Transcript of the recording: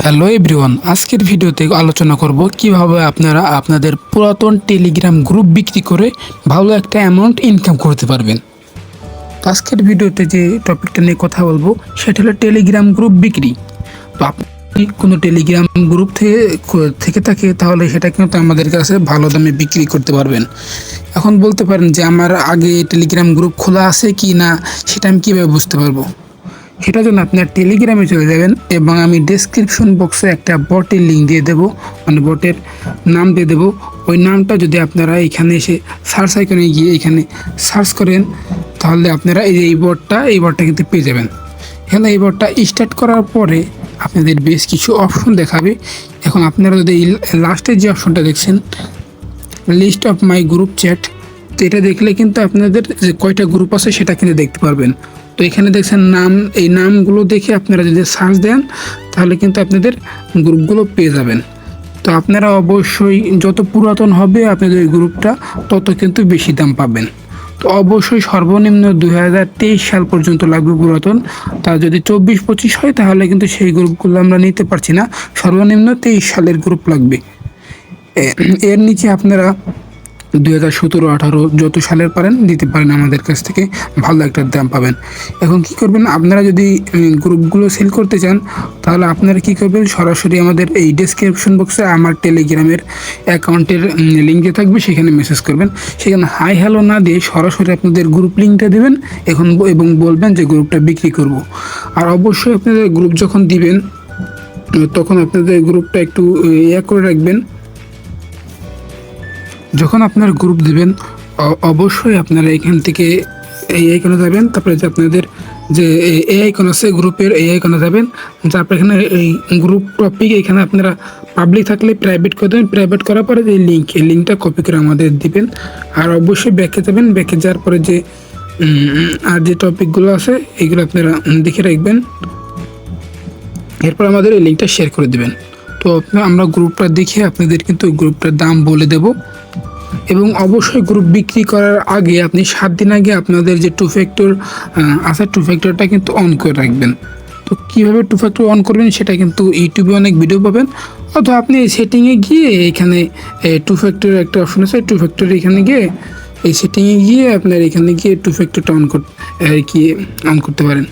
Hello everyone, আজকের ভিডিওতে আলোচনা করব কিভাবে আপনারা আপনাদের পুরাতন টেলিগ্রাম গ্রুপ বিক্রি করে ভালো একটা অ্যামাউন্ট ইনকাম করতে পারবেন। তো আজকের ভিডিওতে যে টপিকটা নিয়ে কথা বলবো সেটা হলো টেলিগ্রাম গ্রুপ বিক্রি। তো আপনি কোনো টেলিগ্রাম গ্রুপ থেকে থাকে তাহলে সেটা কিন্তু আমাদের কাছে ভালো দামে বিক্রি করতে পারবেন। এখন বলতে পারেন যে আমার আগে টেলিগ্রাম গ্রুপ খোলা আছে কি না, সেটা আমি কীভাবে বুঝতে পারবো? সেটার জন্য আপনার টেলিগ্রামে চলে যাবেন এবং আমি ডেসক্রিপশন বক্সে একটা বটের লিঙ্ক দিয়ে দেবো, মানে বটের নাম দিয়ে দেবো। ওই নামটা যদি আপনারা এখানে এসে সার্চ আইকনে গিয়ে এখানে সার্চ করেন তাহলে আপনারা এই বটটা কিন্তু পেয়ে যাবেন। এখানে এই বটটা স্টার্ট করার পরে আপনাদের বেশ কিছু অপশন দেখাবে। এখন আপনারা যদি এই লাস্টের যে অপশনটা দেখছেন, list of my group chat, তো এটা দেখলে কিন্তু আপনাদের যে কয়টা গ্রুপ আছে সেটা কিন্তু দেখতে পারবেন। তো এখানে দেখছেন নাম, এই নামগুলো দেখে আপনারা যদি সার্চ দেন তাহলে কিন্তু আপনাদের গ্রুপগুলো পেয়ে যাবেন। তো আপনারা অবশ্যই যত পুরাতন হবে আপনাদের এই গ্রুপটা তত কিন্তু বেশি দাম পাবেন। তো অবশ্যই সর্বনিম্ন 2023 সাল পর্যন্ত লাগবে পুরাতন। তা যদি 24-25 হয় তাহলে কিন্তু সেই গ্রুপগুলো আমরা নিতে পারছি না, সর্বনিম্ন 23 সালের গ্রুপ লাগবে। এর নিচে আপনারা 2017-18 যত সালের পারেন দিতে পারেন, আমাদের কাছ থেকে ভালো একটা দাম পাবেন। এখন কি করবেন, আপনারা যদি গ্রুপগুলো সেল করতে চান তাহলে আপনারা কি করবেন, সরাসরি আমাদের এই ডেসক্রিপশন বক্সে আমার টেলিগ্রামের অ্যাকাউন্টের লিঙ্ক দিয়ে থাকবে, সেখানে মেসেজ করবেন। সেখানে হাই হ্যালো না দিয়ে সরাসরি আপনাদের গ্রুপ লিঙ্কটা দেবেন এবং বলবেন যে গ্রুপটা বিক্রি করব। আর অবশ্যই আপনাদের গ্রুপ যখন দিবেন তখন আপনাদের গ্রুপটা একটু করে রাখবেন। যখন আপনার গ্রুপ দিবেন অবশ্যই আপনারা এখান থেকে এই আইকনে যাবেন, তারপরে যে আপনাদের যে এই আইকন আছে গ্রুপের, এই আইকনে যাবেন। তারপরে এখানে এই গ্রুপ টপিক এখানে আপনারা পাবলিক থাকলে প্রাইভেট করে দেবেন। প্রাইভেট করার পরে যে এই লিঙ্কটা কপি করে আমাদের দিবেন। আর অবশ্যই ব্যাকে যাবেন, ব্যাকে যাওয়ার পরে যে আর যে টপিকগুলো আছে এগুলো আপনারা দেখে রাখবেন। এরপর আমাদের এই লিঙ্কটা শেয়ার করে দেবেন। তো আমরা গ্রুপটা দেখে আপনাদের কিন্তু গ্রুপটার দাম বলে দেব। এবং অবশ্যই গ্রুপ বিক্রি করার আগে আপনি 7 দিন আগে আপনাদের যে টু ফ্যাক্টরটা কিন্তু অন করে রাখবেন। তো কীভাবে টু ফ্যাক্টর অন করবেন সেটা কিন্তু ইউটিউবে অনেক ভিডিও পাবেন, অথবা আপনি এই সেটিংয়ে গিয়ে এখানে টু ফ্যাক্টর একটা অপশন আছে, টু ফ্যাক্টর এখানে গিয়ে এই সেটিংয়ে গিয়ে আপনার এখানে গিয়ে টু ফ্যাক্টরটা অন করতে পারেন।